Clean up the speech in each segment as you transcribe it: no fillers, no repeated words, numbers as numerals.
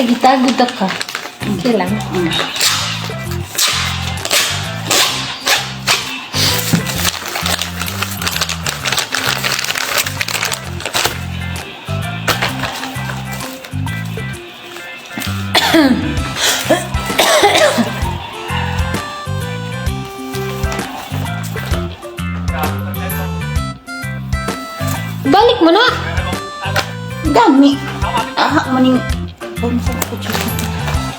Ay, gitagod ka. Okay lang. Balik mo na. Dami. Aha, maning...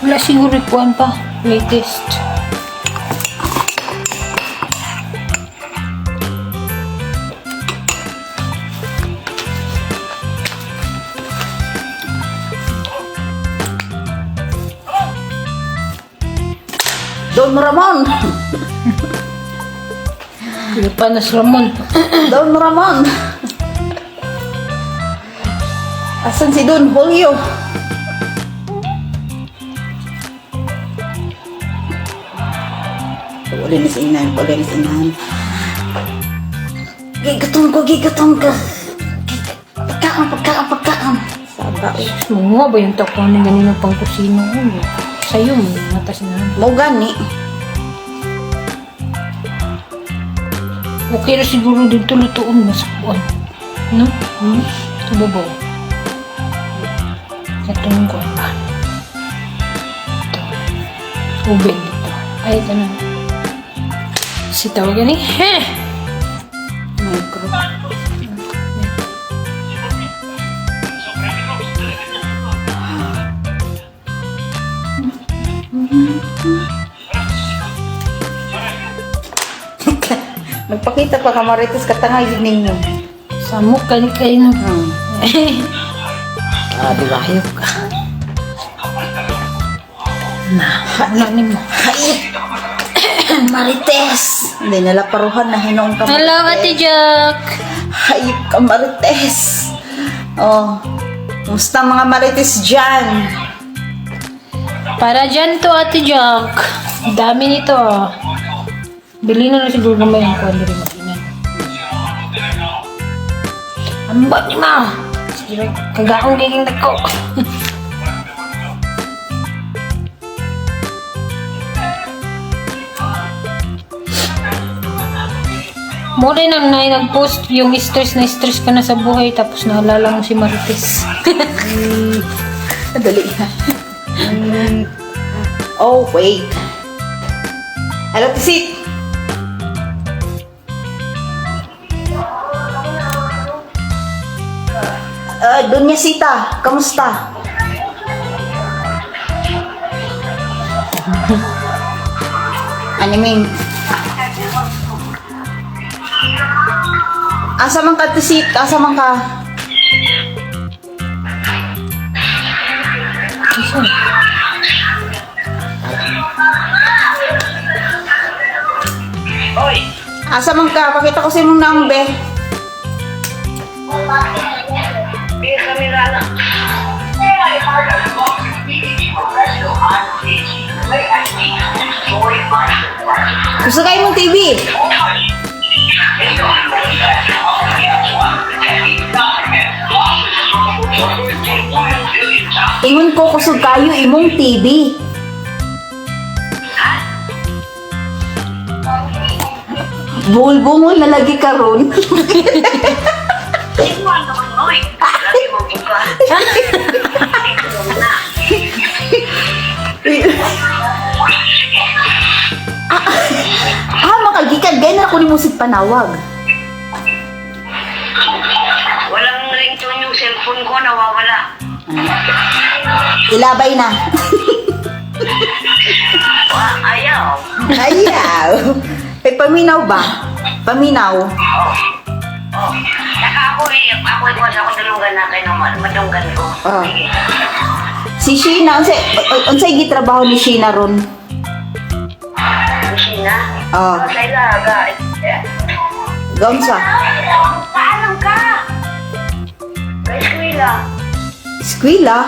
Wala siguro ikuan pa. Latest. Don Ramon. Panas Ramon. Don Ramon. Asan si Don Julio? Wala na si Inahan, wala na si Inahan. Gigatong ka. Pagkaan. Saba eh. Mga ba yung takpan ng ganun ng pangkusino? Sa'yo, matas na. Mau gani. Okay na siguro dito lutoon na sa kuwan. No? Tubabaw. Itong kuwan pa. Ito. Ubed dito. Ay, ito na. Sitaw gani. Heh! Micro. Nagpakita pa ka Marites katangay din ninyo. Samok ka ni kayo. Di ba? Ayok ka. Na, ano ni mo? Hayop! Marites! Hindi nila paruhan na hinong ka. Hello, Ate Jack! Hayop ka Marites! Oh, kumusta mga Marites dyan? Para dyan to, Ate Jack. Dami nito. Bili na lang siguro naman yung kuwan rin mag-inan. Ambot ni ma! Sige, kagaong giging dako. Mo rin ang nag-post yung stress ka na sa buhay tapos naalala mo si Marites. Dali na. Oh, wait. Hello, Tisit! Dunya Sita, kamusta? Animing. Asa man ka, Tisit? Asa man ka? Asa man ka? Pakita ko sa imong number. Gusto kayo mong TV? Ingon ko kusog kayo imong TV. Bungol na lagi karon. Makagikan gaya na ako ni musik panawag. Walang ringtone yung cellphone ko, nawawala. Ilabay na. Ayaw. Ayaw. Paminaw ba? Paminaw. Saka ako iwas akong dalungan na kayo naman, madunggan ko. Sige. Si Sheena, unsay gitrabaho ni Sheena ron? Sheena? Oh. Sa ilaga. Gaunsa? Paalam ka! Kay eskwela. Eskwela?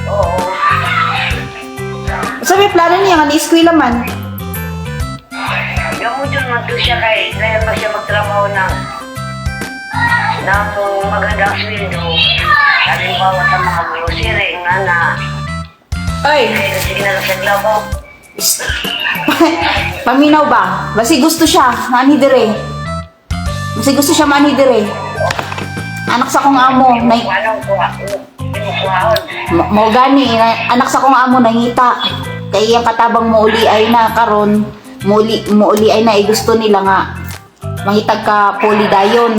Oo. Sabi plano niya nga ni eskwela man. Yung mo dyan man to siya kay, dahil pa siya magtrabaho ng ng magandang sweldo. Halimbawa sa mga grocery nga na Ay, kaya sige na lang sa glabo. paminaw ba? Basi gusto siya, mani dire. Basi gusto siya mani dire. Anak sa kong amo, nay Anong kuhaon? mo gani, anak sa kong amo nangita. Kay ang katabang mo uli ay na karon, mo uli ay na gusto nila nga mangitag ka poli dayon.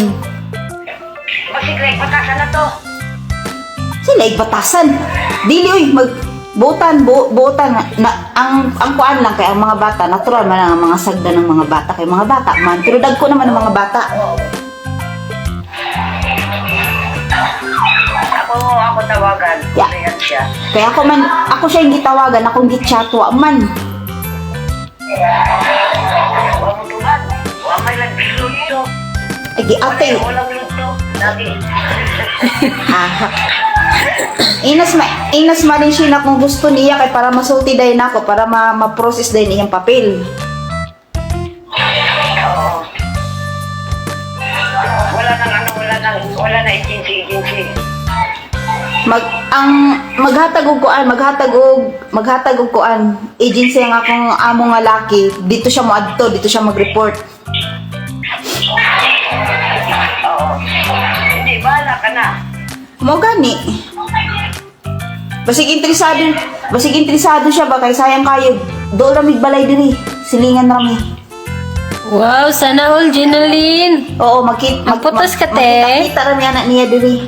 Masigray, patasan na to. Sila batasan. Dili oy butan na ang kuan lang kay ang mga bata natural man ang mga sagda ng mga bata kay mga bata man pero dagko naman ang mga bata. Ako tawagan. Yeah. Ayan siya. Kaya ako siya yung gitawagan, akong gitchatwa man. Huwag mo tuman. Huwag may nagbilo dito. Ay, ate. Walang luto. Lagi. Inas ma rin siya na kung gusto niya kay para masulti dahin ako, para ma-process dahin iyang papel. Oo. Wala na agency. Maghatag og kuan agency ang akong amo nga laki dito siya moadto, dito siya mag-report. Oo. Hindi, bahala ka na. Mo gani. Basig interesado siya ba kay sayang kayo do ramig balay diri silingan rami. Wow, sana all, Ginaline. Oo, Magputos ka, te. Makita rami anak niya diri.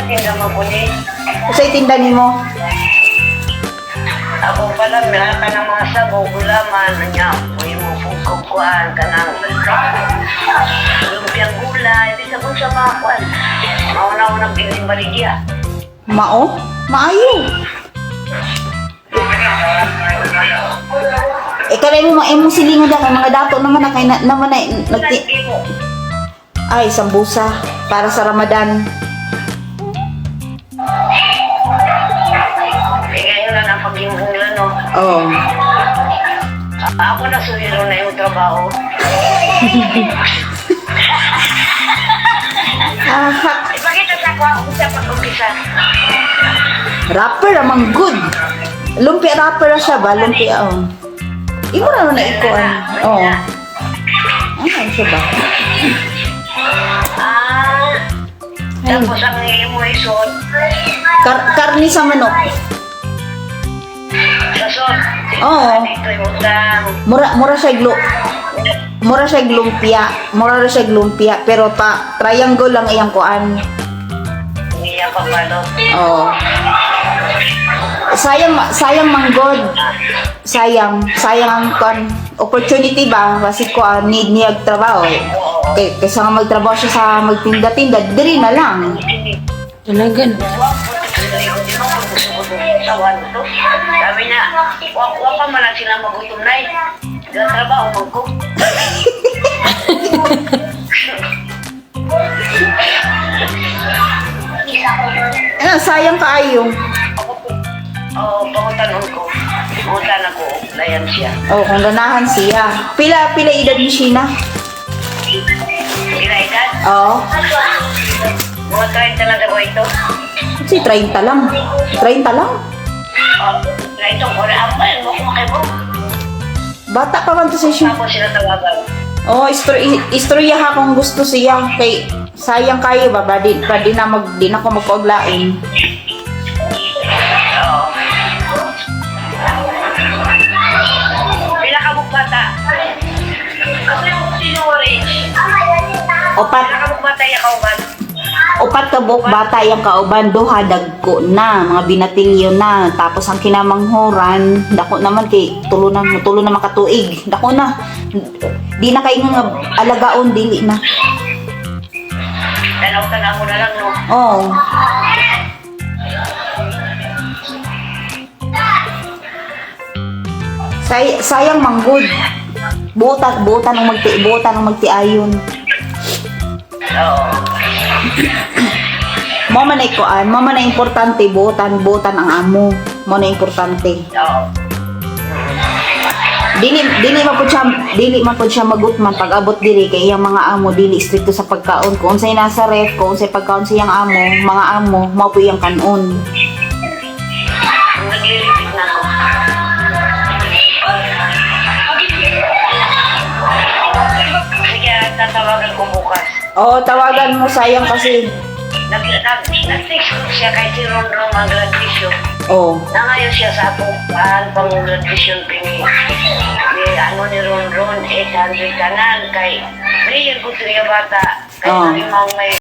Tinda mo ko ni. Usay tinda nimo. Ako pala, meron ka ng mga sabong gulaman. Niya, uy mo fungkukuan ka ng lumpiang gulay. Di sabong sa mga kuan. Mauna-unang piling baligya. Mao? Maayo. Kanay mo maimong silingan dyan kay mga dato naman na kay naman ay ay sambusa para sa Ramadan. Bigay nyo na ng pag-imbong nila, no? Oh. Ako na sumiro na yung trabaho. Ipakita sa ako kung siya pag-umpisa. Rapper amang good. Lumpia rapper na siya ba? Lumpia oh. Imo na na ikuan. Oh. Ano siya ba? Tapos ang imo isod. Karni sa manok. Sasod. Oo. Dito yung utang. Mura siya lumpia. Mura siya lumpia pero triangle lang iyang kuan. Hindi niya papalo. Oh. Sayang manggod. Sayang ang kuan opportunity ba kasi kuan need niya trabaho. Kaysa nga magtrabaho siya sa magtinda-tinda, diri na lang. Talagan. Sabi niya, wak pa man lang sila magutom na eh. Trabaho ko. Sayang kaayo. Oo, pangutanong ko. Pangutan ako, layan siya. Oh, kung ganahan siya. Pila edad ni Sheena? Kinaitan? Oh. Mga 30 lang ako ito. Si 30 lang. 30 lang. Ito ko na ako yan, mo kumakaibo. Bata pa man to si Sheena. Tapos sila tawagan. Oh, istorya ha kung gusto siya kay sayang kayo ba di na ko magpauglain. Oo. Pila ka bukbata? Kasi yung sinuri. Opat Pila ka bukbata yung kauban? ka buok bata yung kauban duha dagko na mga binatilyo na tapos ang kinamanghoran dako naman kay tulo na makatuig dako na di na kay nga alagaon dili na. Tanaw-tanaw mo na lang, no? Oh. Sayang manggod. Butan ng magtiayon. Oo. Mo man ay kuan, mo man ay importante butan ang amo. Mo na importante. Oo. Dili man pud siya magutman pag abot diri kay iyang mga amo dili stricto sa pagkaon. Kung unsay nasa ref, kung unsay pagkaon sa iyang amo, mga amo mao po iyang kanon. Naglilipit na ako. Sige, tatawagan ko bukas. Oo, tawagan mo, sayang kasi. Nag-text ko siya kay si Ronron mag-graduation. Oo. Nangayon siya sa atong pang-graduation ni ni Ronron 800 kanan kay Mayor ko bata kay Oh. may